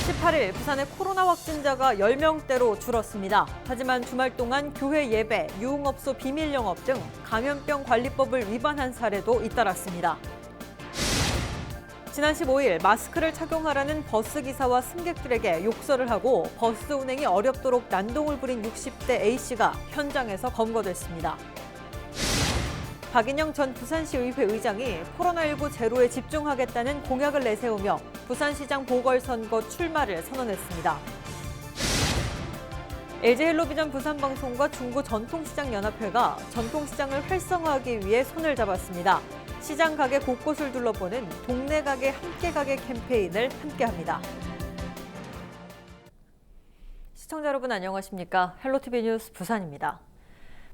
18일 부산의 코로나 확진자가 10명대로 줄었습니다. 하지만 주말 동안 교회 예배, 유흥업소 비밀 영업 등 감염병 관리법을 위반한 사례도 잇따랐습니다. 지난 15일 마스크를 착용하라는 버스기사와 승객들에게 욕설을 하고 버스 운행이 어렵도록 난동을 부린 60대 A씨가 현장에서 검거됐습니다. 박인영 전 부산시의회 의장이 코로나19 제로에 집중하겠다는 공약을 내세우며 부산시장 보궐선거 출마를 선언했습니다. LG헬로비전 부산방송과 중구전통시장연합회가 전통시장을 활성화하기 위해 손을 잡았습니다. 시장 가게 곳곳을 둘러보는 동네 가게 함께 가게 캠페인을 함께합니다. 시청자 여러분 안녕하십니까? 헬로티비 뉴스 부산입니다.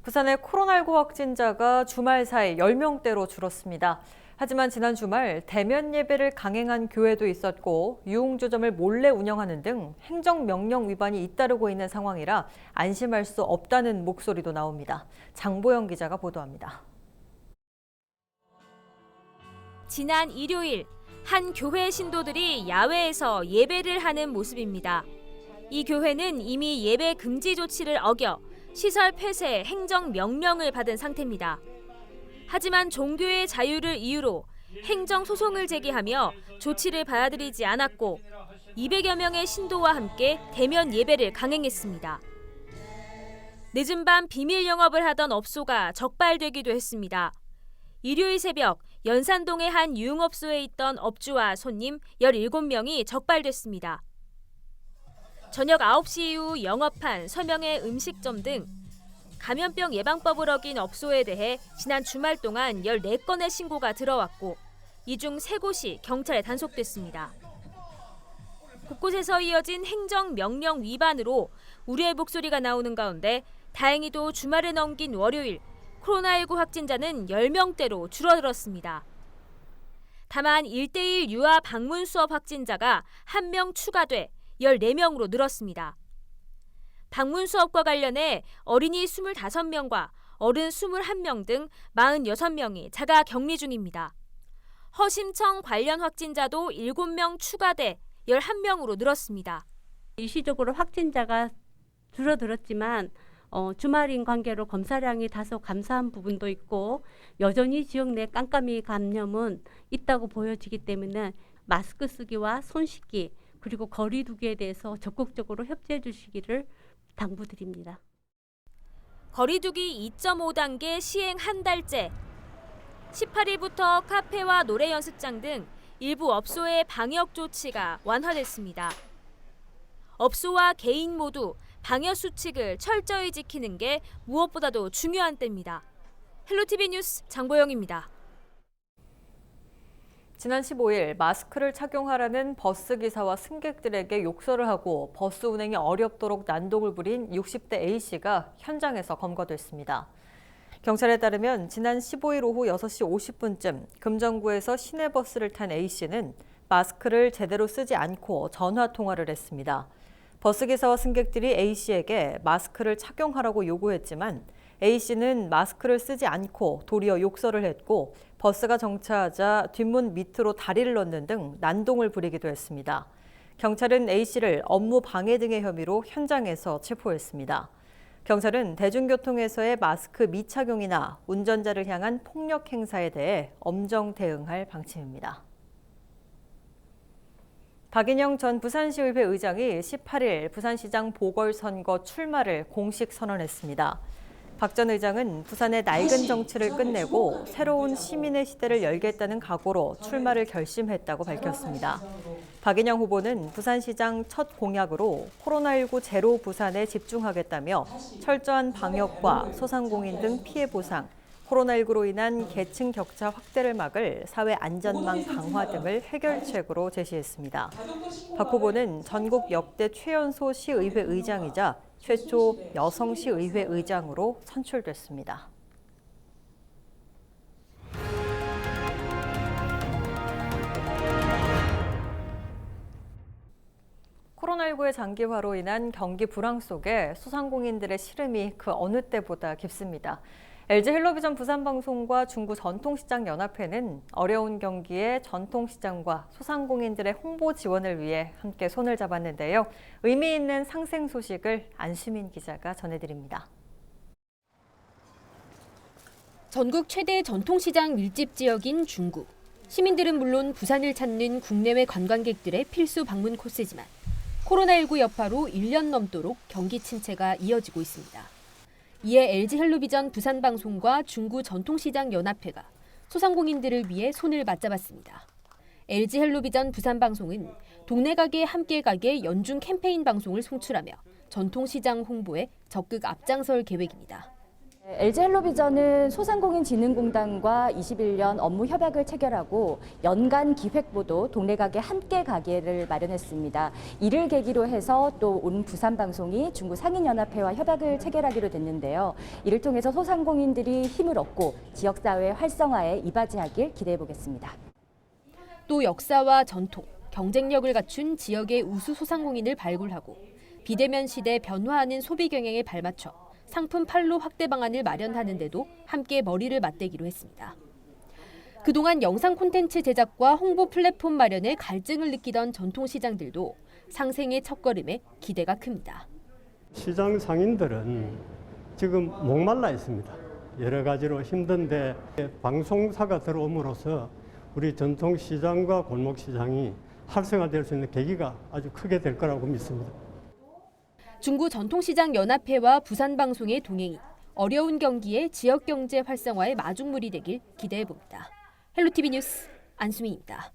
부산의 코로나19 확진자가 주말 사이 10명대로 줄었습니다. 하지만 지난 주말 대면 예배를 강행한 교회도 있었고 유흥주점을 몰래 운영하는 등 행정명령 위반이 잇따르고 있는 상황이라 안심할 수 없다는 목소리도 나옵니다. 장보영 기자가 보도합니다. 지난 일요일 한 교회 신도들이 야외에서 예배를 하는 모습입니다. 이 교회는 이미 예배 금지 조치를 어겨 시설 폐쇄 행정 명령을 받은 상태입니다. 하지만 종교의 자유를 이유로 행정 소송을 제기하며 조치를 받아들이지 않았고 200여 명의 신도와 함께 대면 예배를 강행했습니다. 늦은 밤 비밀 영업을 하던 업소가 적발되기도 했습니다. 일요일 새벽 연산동의 한 유흥업소에 있던 업주와 손님 17명이 적발됐습니다. 저녁 9시 이후 영업한 서명의 음식점 등 감염병 예방법을 어긴 업소에 대해 지난 주말 동안 14건의 신고가 들어왔고 이 중 3곳이 경찰에 단속됐습니다. 곳곳에서 이어진 행정명령 위반으로 우려의 목소리가 나오는 가운데 다행히도 주말을 넘긴 월요일 코로나19 확진자는 10명대로 줄어들었습니다. 다만 1:1 유아 방문 수업 확진자가 1명 추가돼 14명으로 늘었습니다. 방문 수업과 관련해 어린이 25명과 어른 21명 등 46명이 자가 격리 중입니다. 허심청 관련 확진자도 7명 추가돼 11명으로 늘었습니다. 일시적으로 확진자가 줄어들었지만 주말인 관계로 검사량이 다소 감소한 부분도 있고 여전히 지역 내 깜깜이 감염은 있다고 보여지기 때문에 마스크 쓰기와 손 씻기 그리고 거리 두기에 대해서 적극적으로 협조해 주시기를 당부드립니다. 거리 두기 2.5단계 시행 한 달째. 18일부터 카페와 노래 연습장 등 일부 업소의 방역 조치가 완화됐습니다. 업소와 개인 모두 방역 수칙을 철저히 지키는 게 무엇보다도 중요한 때입니다. 헬로티비 뉴스 장보영입니다. 지난 15일 마스크를 착용하라는 버스기사와 승객들에게 욕설을 하고 버스 운행이 어렵도록 난동을 부린 60대 A씨가 현장에서 검거됐습니다. 경찰에 따르면 지난 15일 오후 6시 50분쯤 금정구에서 시내버스를 탄 A씨는 마스크를 제대로 쓰지 않고 전화통화를 했습니다. 버스기사와 승객들이 A씨에게 마스크를 착용하라고 요구했지만 A씨는 마스크를 쓰지 않고 도리어 욕설을 했고 버스가 정차하자 뒷문 밑으로 다리를 넣는 등 난동을 부리기도 했습니다. 경찰은 A씨를 업무 방해 등의 혐의로 현장에서 체포했습니다. 경찰은 대중교통에서의 마스크 미착용이나 운전자를 향한 폭력 행사에 대해 엄정 대응할 방침입니다. 박인영 전 부산시의회 의장이 18일 부산시장 보궐선거 출마를 공식 선언했습니다. 박 전 의장은 부산의 낡은 정치를 끝내고 새로운 시민의 시대를 열겠다는 각오로 출마를 결심했다고 밝혔습니다. 박인영 후보는 부산시장 첫 공약으로 코로나19 제로 부산에 집중하겠다며 철저한 방역과 소상공인 등 피해 보상, 코로나19로 인한 계층 격차 확대를 막을 사회 안전망 강화 등을 해결책으로 제시했습니다. 박 후보는 전국 역대 최연소 시의회 의장이자 최초 여성 시의회 의장으로 선출됐습니다. 코로나19의 장기화로 인한 경기 불황 속에 소상공인들의 시름이 그 어느 때보다 깊습니다. LG헬로비전 부산방송과 중구전통시장연합회는 어려운 경기에 전통시장과 소상공인들의 홍보 지원을 위해 함께 손을 잡았는데요. 의미 있는 상생 소식을 안수민 기자가 전해드립니다. 전국 최대 전통시장 밀집 지역인 중구. 시민들은 물론 부산을 찾는 국내외 관광객들의 필수 방문 코스지만 코로나19 여파로 1년 넘도록 경기 침체가 이어지고 있습니다. 이에 LG헬로비전 부산방송과 중구전통시장연합회가 소상공인들을 위해 손을 맞잡았습니다. LG헬로비전 부산방송은 동네 가게 함께 가게 연중 캠페인 방송을 송출하며 전통시장 홍보에 적극 앞장설 계획입니다. LG헬로비전은 소상공인진흥공단과 21년 업무 협약을 체결하고 연간 기획보도 동네 가게 함께 가게를 마련했습니다. 이를 계기로 해서 또 온 부산방송이 중구 상인연합회와 협약을 체결하기로 됐는데요. 이를 통해서 소상공인들이 힘을 얻고 지역사회 활성화에 이바지하길 기대해 보겠습니다. 또 역사와 전통, 경쟁력을 갖춘 지역의 우수 소상공인을 발굴하고 비대면 시대 변화하는 소비 경향에 발맞춰 상품 판로 확대 방안을 마련하는 데도 함께 머리를 맞대기로 했습니다. 그동안 영상 콘텐츠 제작과 홍보 플랫폼 마련에 갈증을 느끼던 전통시장들도 상생의 첫걸음에 기대가 큽니다. 시장 상인들은 지금 목말라 있습니다. 여러 가지로 힘든데 방송사가 들어옴으로써 우리 전통시장과 골목시장이 활성화될 수 있는 계기가 아주 크게 될 거라고 믿습니다. 중구전통시장연합회와 부산방송의 동행이 어려운 경기에 지역경제 활성화의 마중물이 되길 기대해봅니다. 헬로티비 뉴스 안수민입니다.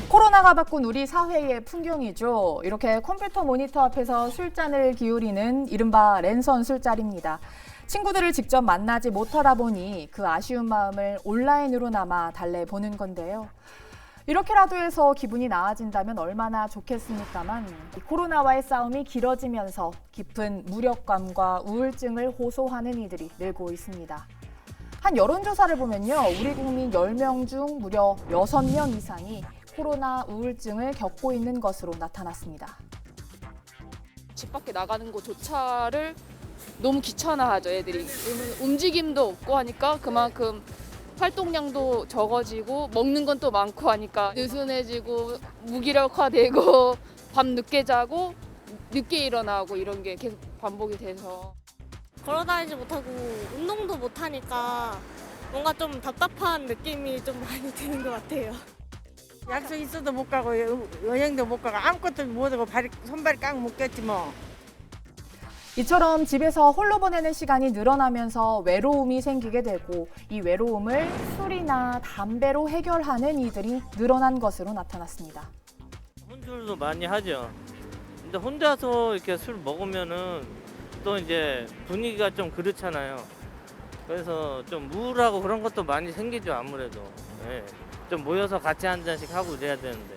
코로나가 바꾼 우리 사회의 풍경이죠. 이렇게 컴퓨터 모니터 앞에서 술잔을 기울이는 이른바 랜선 술자리입니다. 친구들을 직접 만나지 못하다 보니 그 아쉬운 마음을 온라인으로나마 달래보는 건데요. 이렇게라도 해서 기분이 나아진다면 얼마나 좋겠습니까만 코로나와의 싸움이 길어지면서 깊은 무력감과 우울증을 호소하는 이들이 늘고 있습니다. 한 여론조사를 보면요. 우리 국민 10명 중 무려 6명 이상이 코로나 우울증을 겪고 있는 것으로 나타났습니다. 집 밖에 나가는 것조차를 너무 귀찮아하죠, 애들이. 움직임도 없고 하니까 그만큼 활동량도 적어지고 먹는 건 또 많고 하니까 느슨해지고 무기력화되고 밤 늦게 자고 늦게 일어나고 이런 게 계속 반복이 돼서 걸어다니지 못하고 운동도 못하니까 뭔가 좀 답답한 느낌이 좀 많이 드는 것 같아요. 약속 있어도 못 가고 여행도 못 가고 아무것도 못하고 손발이 깡 묶였지 뭐. 이처럼 집에서 홀로 보내는 시간이 늘어나면서 외로움이 생기게 되고 이 외로움을 술이나 담배로 해결하는 이들이 늘어난 것으로 나타났습니다. 혼술도 많이 하죠. 근데 혼자서 이렇게 술 먹으면은 또 이제 분위기가 좀 그렇잖아요. 그래서 좀 우울하고 그런 것도 많이 생기죠, 아무래도. 네. 좀 모여서 같이 한 잔씩 하고 이래야 되는데.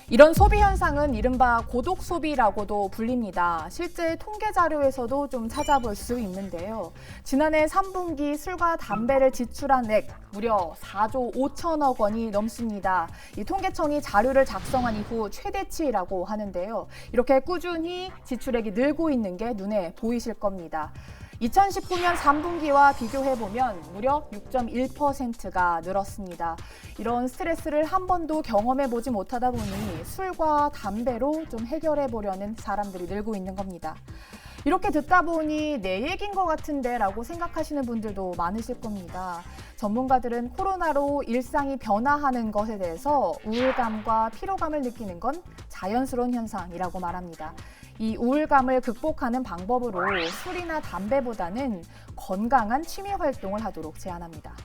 이런 소비 현상은 이른바 고독 소비라고도 불립니다. 실제 통계 자료에서도 좀 찾아볼 수 있는데요. 지난해 3분기 술과 담배를 지출한 액 무려 4조 5천억 원이 넘습니다. 이 통계청이 자료를 작성한 이후 최대치라고 하는데요. 이렇게 꾸준히 지출액이 늘고 있는 게 눈에 보이실 겁니다. 2019년 3분기와 비교해보면 무려 6.1%가 늘었습니다. 이런 스트레스를 한 번도 경험해보지 못하다 보니 술과 담배로 좀 해결해보려는 사람들이 늘고 있는 겁니다. 이렇게 듣다 보니 내 얘기인 것 같은데 라고 생각하시는 분들도 많으실 겁니다. 전문가들은 코로나로 일상이 변화하는 것에 대해서 우울감과 피로감을 느끼는 건 자연스러운 현상이라고 말합니다. 이 우울감을 극복하는 방법으로 술이나 담배보다는 건강한 취미 활동을 하도록 제안합니다.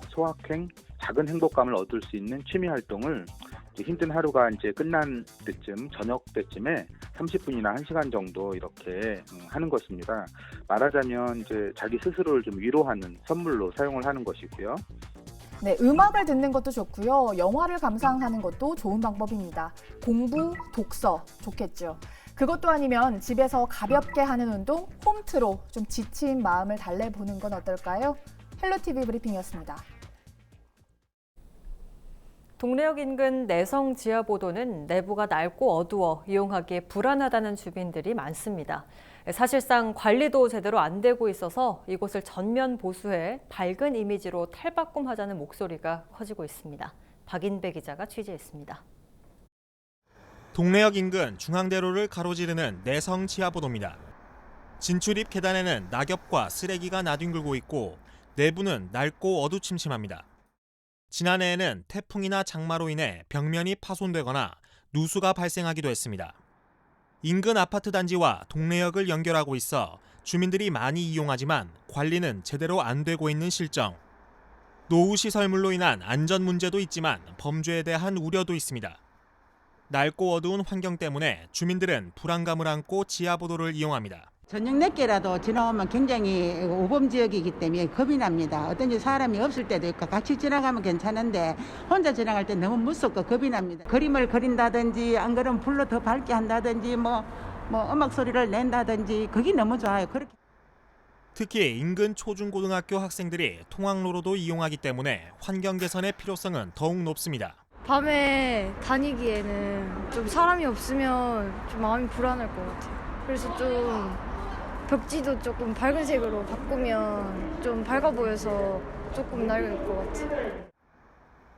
소확행, 작은 행복감을 얻을 수 있는 취미 활동을 힘든 하루가 이제 끝난 때쯤, 저녁 때쯤에 30분이나 1시간 정도 이렇게 하는 것입니다. 말하자면 이제 자기 스스로를 좀 위로하는 선물로 사용을 하는 것이고요. 네, 음악을 듣는 것도 좋고요. 영화를 감상하는 것도 좋은 방법입니다. 공부, 독서 좋겠죠. 그것도 아니면 집에서 가볍게 하는 운동, 홈트로 좀 지친 마음을 달래보는 건 어떨까요? 헬로티비 브리핑이었습니다. 동래역 인근 내성 지하보도는 내부가 낡고 어두워 이용하기에 불안하다는 주민들이 많습니다. 사실상 관리도 제대로 안 되고 있어서 이곳을 전면 보수해 밝은 이미지로 탈바꿈하자는 목소리가 커지고 있습니다. 박인배 기자가 취재했습니다. 동래역 인근 중앙대로를 가로지르는 내성 지하보도입니다. 진출입 계단에는 낙엽과 쓰레기가 나뒹굴고 있고 내부는 낡고 어두침침합니다. 지난해에는 태풍이나 장마로 인해 벽면이 파손되거나 누수가 발생하기도 했습니다. 인근 아파트 단지와 동래역을 연결하고 있어 주민들이 많이 이용하지만 관리는 제대로 안 되고 있는 실정. 노후 시설물로 인한 안전 문제도 있지만 범죄에 대한 우려도 있습니다. 낡고 어두운 환경 때문에 주민들은 불안감을 안고 지하보도를 이용합니다. 저녁 늦게라도 지나오면 굉장히 우범 지역이기 때문에 겁이 납니다. 어떤지 사람이 없을 때도 있고 같이 지나가면 괜찮은데 혼자 지나갈 때 너무 무섭고 겁이 납니다. 그림을 그린다든지 안 그러면 불로 더 밝게 한다든지 뭐 음악 소리를 낸다든지 그게 너무 좋아요. 그렇게. 특히 인근 초중고등학교 학생들이 통학로로도 이용하기 때문에 환경 개선의 필요성은 더욱 높습니다. 밤에 다니기에는 좀 사람이 없으면 좀 마음이 불안할 것 같아요. 그래서 좀 벽지도 조금 밝은 색으로 바꾸면 좀 밝아 보여서 조금 나을 것 같아요.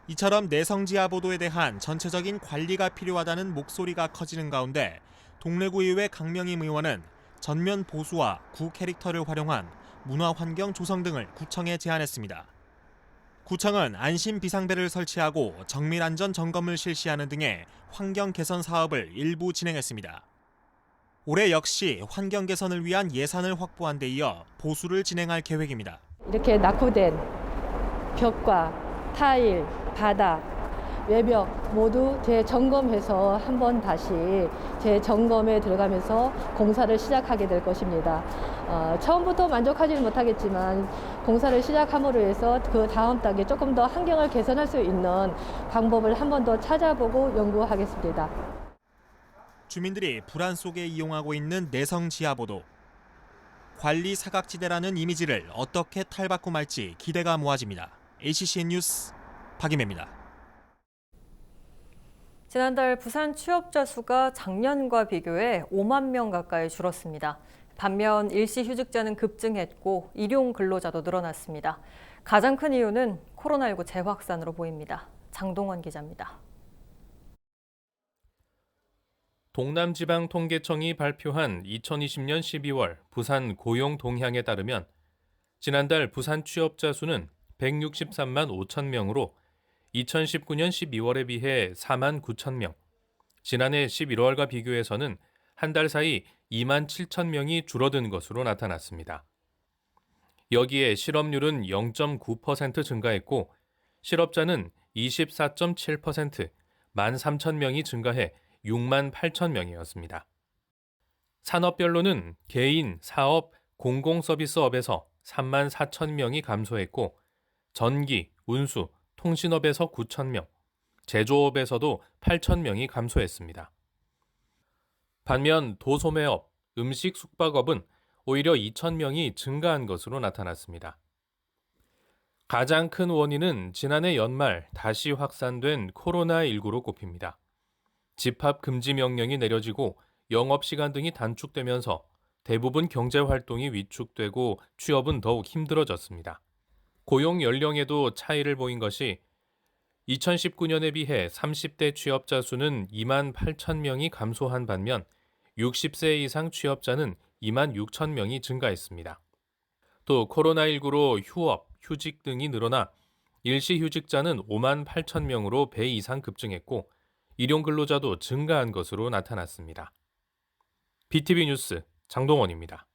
이처럼 내성 지하보도에 대한 전체적인 관리가 필요하다는 목소리가 커지는 가운데 동래구의회 강명임 의원은 전면 보수와 구 캐릭터를 활용한 문화환경 조성 등을 구청에 제안했습니다. 구청은 안심 비상벨을 설치하고 정밀안전 점검을 실시하는 등의 환경 개선 사업을 일부 진행했습니다. 올해 역시 환경 개선을 위한 예산을 확보한 데 이어 보수를 진행할 계획입니다. 이렇게 낙후된 벽과 타일, 바닥, 외벽 모두 재점검해서 한번 다시 재점검에 들어가면서 공사를 시작하게 될 것입니다. 처음부터 만족하지는 못하겠지만 공사를 시작함으로 해서 그 다음 단계 조금 더 환경을 개선할 수 있는 방법을 한 번 더 찾아보고 연구하겠습니다. 주민들이 불안 속에 이용하고 있는 내성 지하보도. 관리 사각지대라는 이미지를 어떻게 탈바꿈할지 기대가 모아집니다. ACCN 뉴스 박임혜입니다. 지난달 부산 취업자 수가 작년과 비교해 5만 명 가까이 줄었습니다. 반면 일시휴직자는 급증했고 일용 근로자도 늘어났습니다. 가장 큰 이유는 코로나19 재확산으로 보입니다. 장동원 기자입니다. 동남지방통계청이 발표한 2020년 12월 부산 고용 동향에 따르면 지난달 부산 취업자 수는 163만 5천 명으로 2019년 12월에 비해 4만 9천 명, 지난해 11월과 비교해서는 한 달 사이 2만 7천 명이 줄어든 것으로 나타났습니다. 여기에 실업률은 0.9% 증가했고 실업자는 24.7%, 1만 3천 명이 증가해 6만 8천 명이었습니다. 산업별로는 개인, 사업, 공공서비스업에서 3만 4천 명이 감소했고 전기, 운수, 통신업에서 9천 명, 제조업에서도 8천 명이 감소했습니다. 반면 도소매업, 음식 숙박업은 오히려 2천 명이 증가한 것으로 나타났습니다. 가장 큰 원인은 지난해 연말 다시 확산된 코로나19로 꼽힙니다. 집합 금지 명령이 내려지고 영업시간 등이 단축되면서 대부분 경제활동이 위축되고 취업은 더욱 힘들어졌습니다. 고용 연령에도 차이를 보인 것이 2019년에 비해 30대 취업자 수는 2만 8천 명이 감소한 반면 60세 이상 취업자는 2만 6천 명이 증가했습니다. 또 코로나19로 휴업, 휴직 등이 늘어나 일시휴직자는 5만 8천 명으로 배 이상 급증했고 일용 근로자도 증가한 것으로 나타났습니다. BTV 뉴스 장동원입니다.